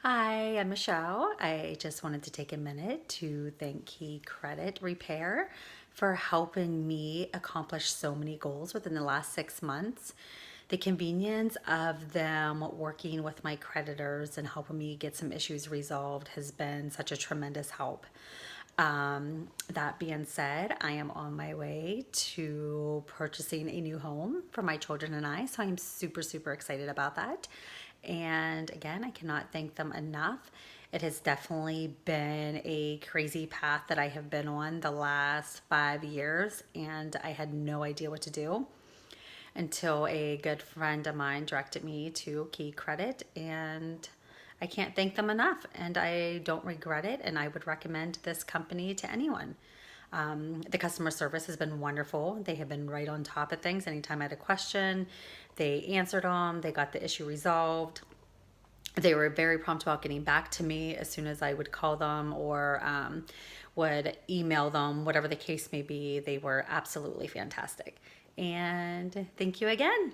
Hi, I'm Michelle. I just wanted to take a minute to thank Key Credit Repair for helping me accomplish so many goals within the last 6 months. The convenience of them working with my creditors and helping me get some issues resolved has been such a tremendous help. That being said, I am on my way to purchasing a new home for my children and I, so I'm super, super excited about that. And again, I cannot thank them enough. It has definitely been a crazy path that I have been on the last 5 years, and I had no idea what to do until a good friend of mine directed me to Key Credit, and I can't thank them enough, and I don't regret it, and I would recommend this company to anyone. The customer service has been wonderful. They have been right on top of things. Anytime I had a question, they answered them, they got the issue resolved. They were very prompt about getting back to me as soon as I would call them or would email them, whatever the case may be. They were absolutely fantastic. And thank you again.